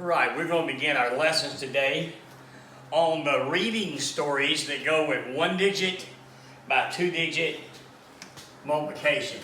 Right, we're going to begin our lessons today on the reading stories that go with 1-digit by 2-digit multiplication.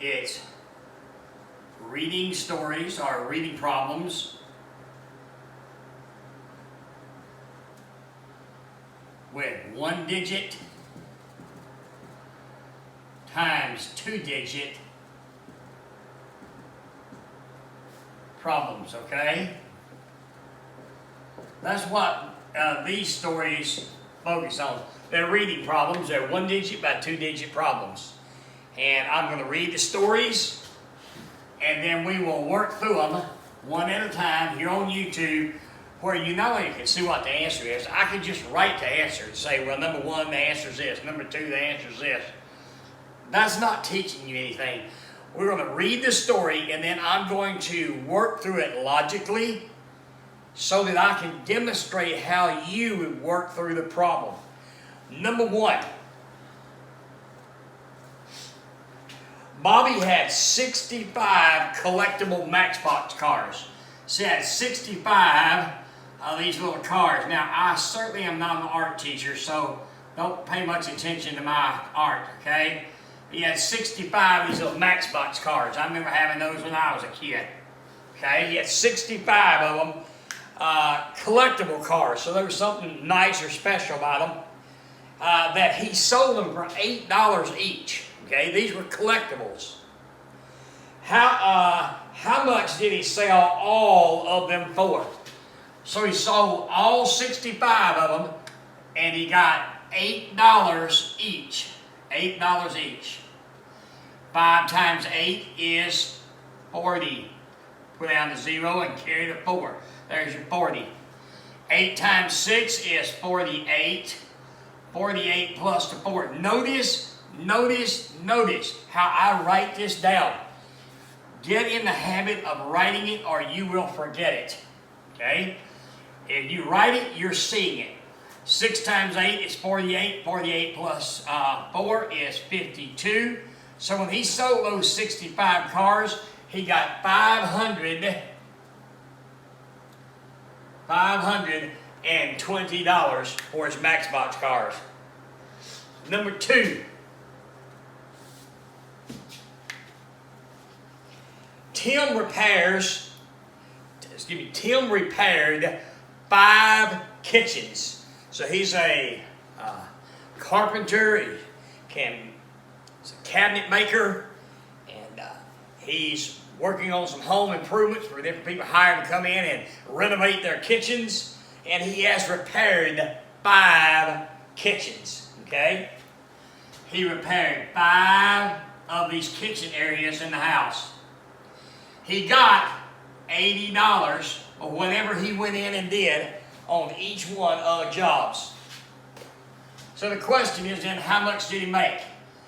It's reading stories or reading problems with 1-digit times 2-digit problems, okay? That's what these stories focus on. They're reading problems. They're 1-digit by 2-digit problems. And I'm going to read the stories, and then we will work through them one at a time here on YouTube, where you not only can see what the answer is, I can just write the answer and say, well, number 1, the answer is this. Number 2, the answer is this. That's not teaching you anything. We're going to read the story, and then I'm going to work through it logically so that I can demonstrate how you would work through the problem. Number 1. Bobby had 65 collectible Matchbox cars. She had 65 of these little cars. Now, I certainly am not an art teacher, so don't pay much attention to my art, okay? He had 65 of these little Matchbox cars. I remember having those when I was a kid. Okay, he had 65 of them, collectible cars. So there was something nice or special about them. That he sold them for $8 each. Okay, these were collectibles. How much did he sell all of them for? So he sold all 65 of them, and he got $8 each. $8 each. 5 times 8 is 40. Put down the 0 and carry the 4. There's your 40. 8 times 6 is 48. 48 plus the 4. Notice how I write this down. Get in the habit of writing it or you will forget it. Okay? If you write it, you're seeing it. 6 times 8 is 48. 48 plus 4 is 52. So when he sold those 65 cars, he got $520 for his Matchbox cars. Number 2. Tim repaired 5 kitchens. So he's a carpenter, he's a cabinet maker, and he's working on some home improvements for different people hired to come in and renovate their kitchens, and he has repaired 5 kitchens, okay? He repaired 5 of these kitchen areas in the house. He got $80 or whatever he went in and did on each one of the jobs. So the question is then, how much did he make?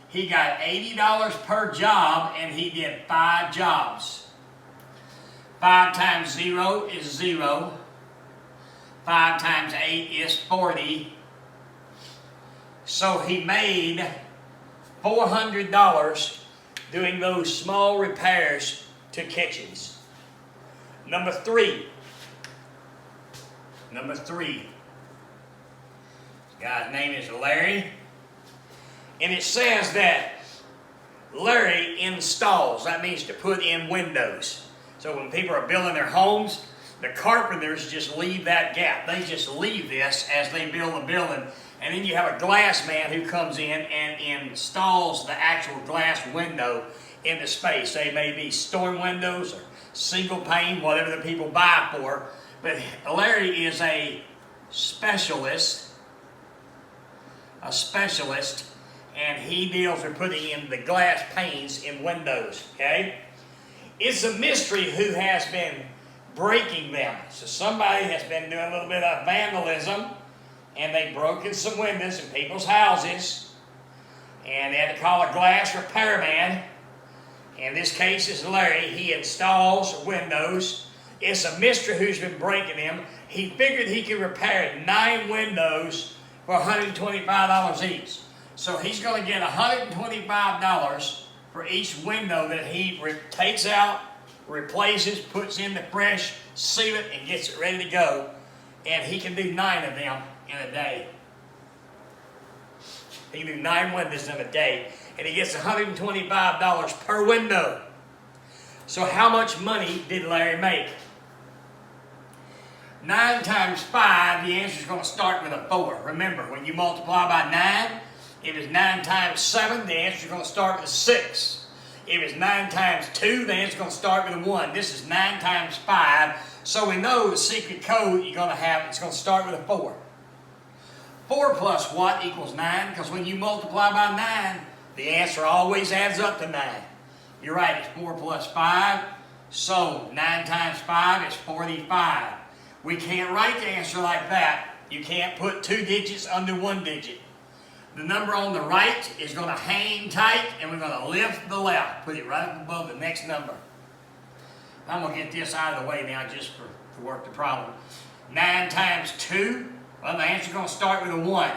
He got $80 per job and he did 5 jobs. 5 times 0 is 0. 5 times 8 is 40. So he made $400 doing those small repairs to kitchens. Number 3. This guy's name is Larry. And it says that Larry installs. That means to put in windows. So when people are building their homes, the carpenters just leave that gap. They just leave this as they build the building. And then you have a glass man who comes in and installs the actual glass window into space. They may be storm windows or single pane, whatever the people buy for. But Larry is a specialist, and he deals with putting in the glass panes in windows, okay? It's a mystery who has been breaking them. So somebody has been doing a little bit of vandalism, and they've broken some windows in people's houses, and they had to call a glass repairman. In this case, it's Larry. He installs windows. It's a mystery who's been breaking them. He figured he could repair 9 windows for $125 each. So he's going to get $125 for each window that he takes out replaces, puts in the fresh, seal it, and gets it ready to go. And he can do 9 of them in a day. He can do 9 windows in a day. And he gets $125 per window. So how much money did Larry make? 9 times 5, the answer is going to start with a 4. Remember, when you multiply by 9, if it's 9 times 7, the answer is going to start with a 6. If it's 9 times 2, the answer is going to start with a 1. This is 9 times 5. So we know the secret code you're going to have, it's going to start with a 4. 4 plus what equals 9? Because when you multiply by 9, the answer always adds up to 9. You're right, it's 4 plus 5. So 9 times 5 is 45. We can't write the answer like that. You can't put 2 digits under 1 digit. The number on the right is going to hang tight, and we're going to lift the left. Put it right up above the next number. I'm going to get this out of the way now just to work the problem. 9 times 2, well, the answer is going to start with a 1.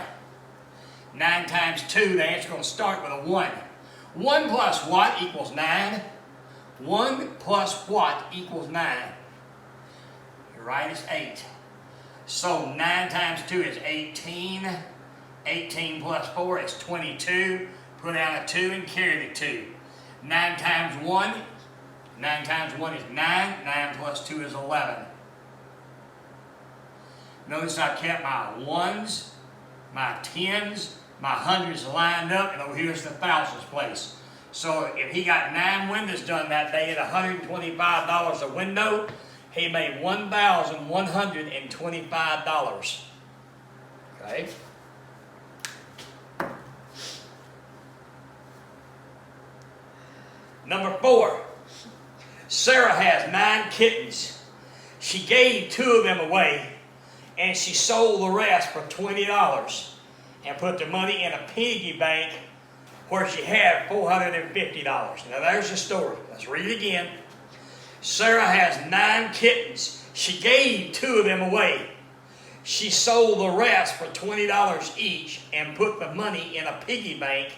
9 times 2, the answer is going to start with a 1. 1 plus what equals 9? 1 plus what equals 9? You're right, it's 8. So 9 times 2 is 18. 18 plus 4 is 22. Put down a 2 and carry the 2. 9 times 1. 9 times 1 is 9. 9 plus 2 is 11. Notice I've kept my 1s, my 10s, my 100s lined up, and over here's the thousands place. So if he got 9 windows done that day at $125 a window, he made $1,125. Okay? Number 4. Sarah has 9 kittens. She gave 2 of them away, and she sold the rest for $20 and put the money in a piggy bank where she had $450. Now there's the story. Let's read it again. Sarah has 9 kittens. She gave 2 of them away. She sold the rest for $20 each and put the money in a piggy bank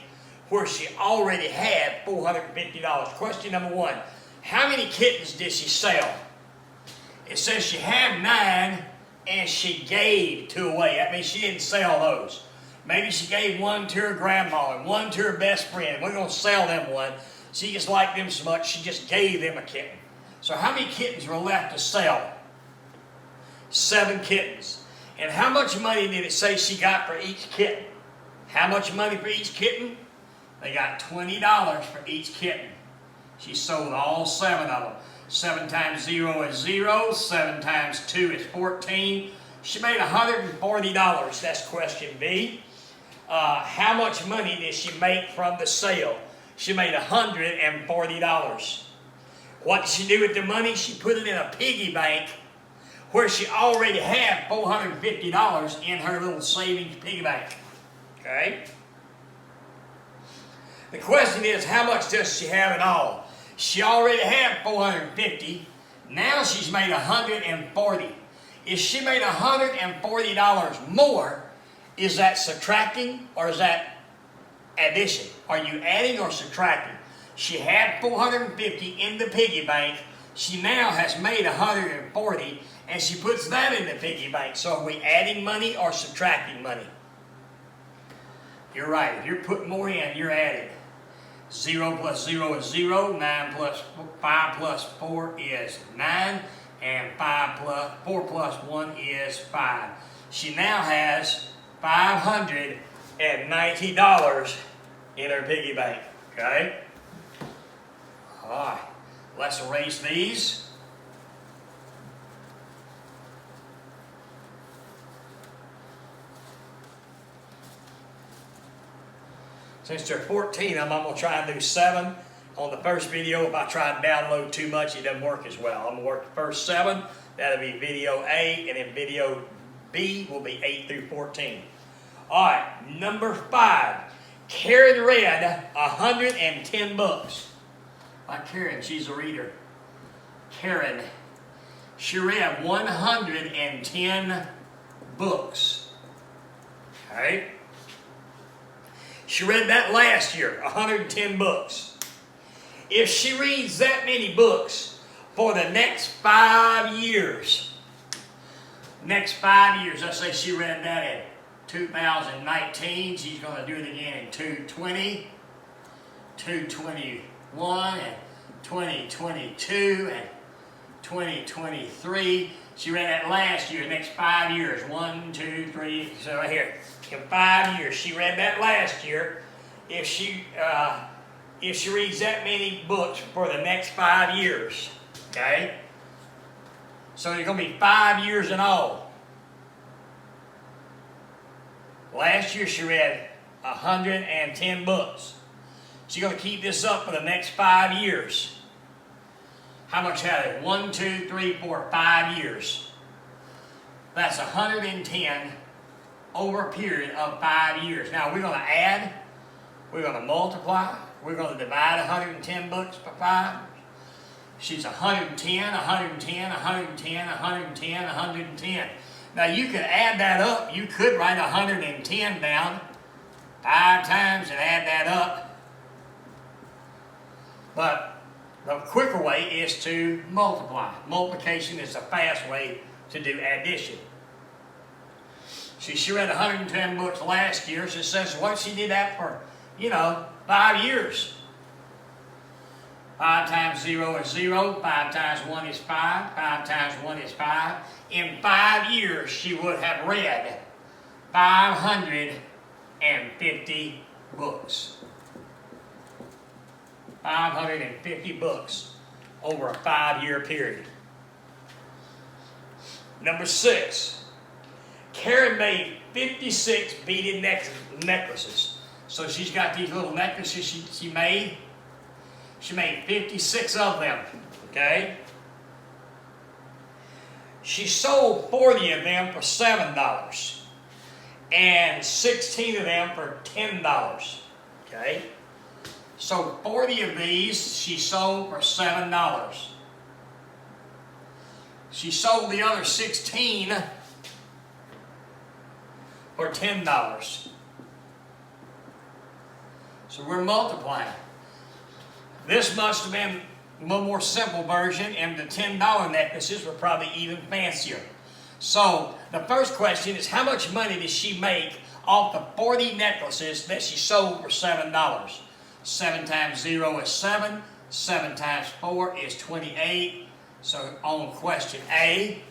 where she already had $450. Question number 1. How many kittens did she sell? It says she had 9 and she gave 2 away. That means she didn't sell those. Maybe she gave 1 to her grandma and 1 to her best friend. We're going to sell them 1. She just liked them so much, she just gave them a kitten. So how many kittens were left to sell? 7 kittens. And how much money did it say she got for each kitten? How much money for each kitten? They got $20 for each kitten. She sold all 7 of them. 7 times 0 is 0. 7 times 2 is 14. She made $140. That's question B. How much money did she make from the sale? She made $140. What did she do with the money? She put it in a piggy bank where she already had $450 in her little savings piggy bank. Okay? The question is, how much does she have in all? She already had $450. Now she's made $140. If she made $140 more, is that subtracting or is that addition? Are you adding or subtracting? She had $450 in the piggy bank. She now has made $140, and she puts that in the piggy bank. So are we adding money or subtracting money? You're right. If you're putting more in, you're adding. 0 plus 0 is 0. 9 plus 5 plus 4 is 9. And 4 plus 1 is 5. She now has $590 in her piggy bank. Okay? All right. Let's erase these. Since there are 14 of them, I'm going to try and do 7. On the first video, if I try and download too much, it doesn't work as well. I'm going to work the first 7. That'll be video A, and then video B will be 8 through 14. All right, number 5. Karen read 110 books. Like Karen, she's a reader. Karen, she read 110 books. Okay? She read that last year, 110 books. If she reads that many books, for the next 5 years. Next 5 years. Let's say she read that in 2019. She's going to do it again in 2020, 2021, and 2022, and 2023. She read that last year, next 5 years. 1, 2, 3. So right here, in 5 years, she read that last year. If she reads that many books for the next 5 years, okay? So there's going to be 5 years in all. Last year she read 110 books. She's going to keep this up for the next 5 years. How much had it? 1, 2, 3, 4, 5 years. That's 110 over a period of 5 years. Now we're going to add, we're going to multiply, we're going to divide 110 books by 5. She's 110, 110, 110, 110, 110. Now you could add that up. You could write 110 down 5 times and add that up. But the quicker way is to multiply. Multiplication is a fast way to do addition. She read 110 books last year. She says, what she did that for, 5 years. 5 times 0 is 0. 5 times 1 is 5. 5 times 1 is 5. In 5 years, she would have read 550 books. 550 books over a 5-year period. Number 6. Karen made 56 beaded necklaces. So she's got these little necklaces she made. She made 56 of them, okay? She sold 40 of them for $7 and 16 of them for $10, okay? So 40 of these she sold for $7. She sold the other 16 for $10. So we're multiplying. This must have been a little more simple version, and the $10 necklaces were probably even fancier. So the first question is, how much money did she make off the 40 necklaces that she sold for $7? 7 times 0 is 7. 7 times 4 is 28. So on question A,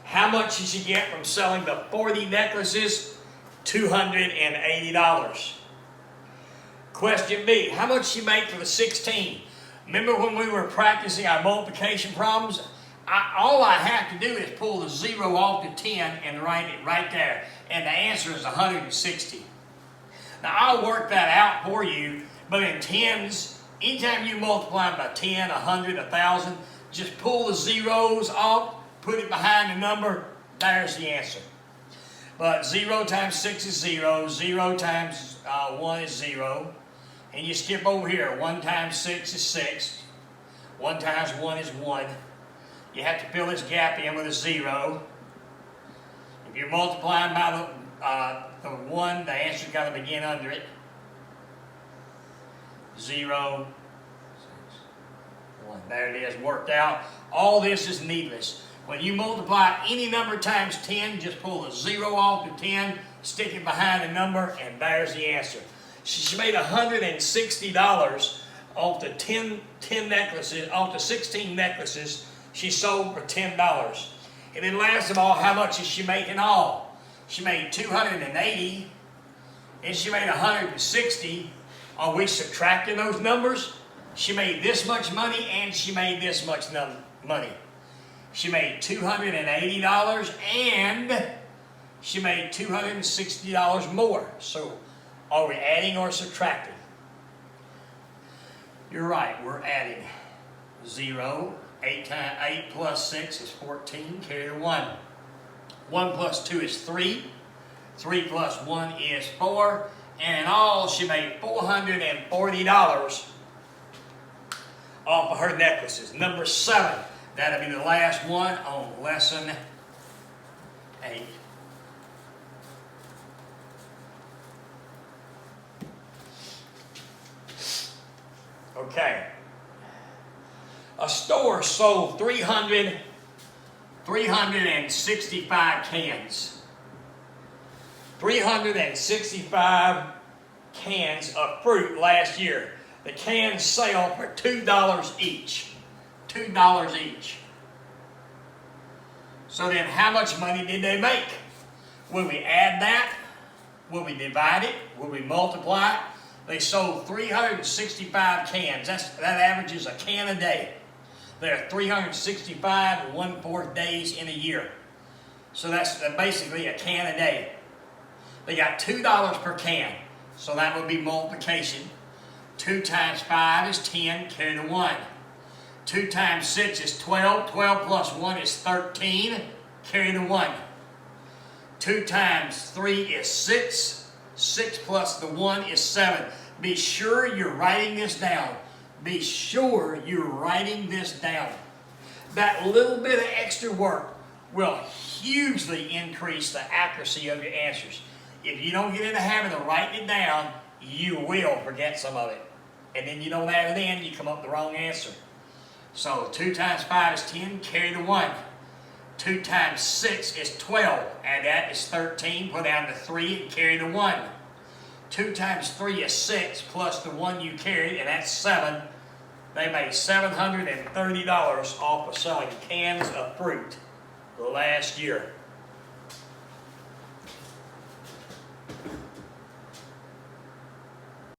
how much did she get from selling the 40 necklaces? $280. Question B, how much did she make for the 16? Remember when we were practicing our multiplication problems? All I have to do is pull the 0 off the 10 and write it right there. And the answer is 160. Now I'll work that out for you, but in tens, anytime you multiply by 10, 100, 1,000, just pull the zeros off, put it behind the number, there's the answer. But 0 times 6 is 0, 0 times 1 is 0. And you skip over here. 1 times 6 is 6. 1 times 1 is 1. You have to fill this gap in with a 0. If you're multiplying by the 1, the answer's got to begin under it. 0, 6, 1. There it is, worked out. All this is needless. When you multiply any number times 10, just pull the 0 off the 10, stick it behind the number, and there's the answer. She made $160 off the 10 necklaces, off the 16 necklaces she sold for $10. And then last of all, how much did she make in all? She made $280, and she made $160. Are we subtracting those numbers? She made this much money, and she made this much money. She made $280, and she made $260 more. So are we adding or subtracting? You're right, we're adding. 0, 8 plus 6 is 14, carry the 1. 1 plus 2 is 3. 3 plus 1 is 4. And in all, she made $440 off of her necklaces. Number 7, that'll be the last one on lesson 8. Okay. A store sold 365 cans. 365 cans of fruit last year. The cans sell for $2 each. $2 each. So then how much money did they make? Will we add that? Will we divide it? Will we multiply it? They sold 365 cans. That averages a can a day. There are 365 and 1/4 days in a year. So that's basically a can a day. They got $2 per can. So that would be multiplication. 2 times 5 is 10, carry the 1. 2 times 6 is 12. 12 plus 1 is 13, carry the 1. 2 times 3 is 6. 6 plus the 1 is 7. Be sure you're writing this down. Be sure you're writing this down. That little bit of extra work will hugely increase the accuracy of your answers. If you don't get in the habit of writing it down, you will forget some of it. And then you don't add it in, you come up with the wrong answer. So 2 times 5 is 10, carry the 1. 2 times 6 is 12, add that is 13, put down the 3 and carry the 1. 2 times 3 is 6, plus the 1 you carried, and that's 7. They made $730 off of selling cans of fruit last year.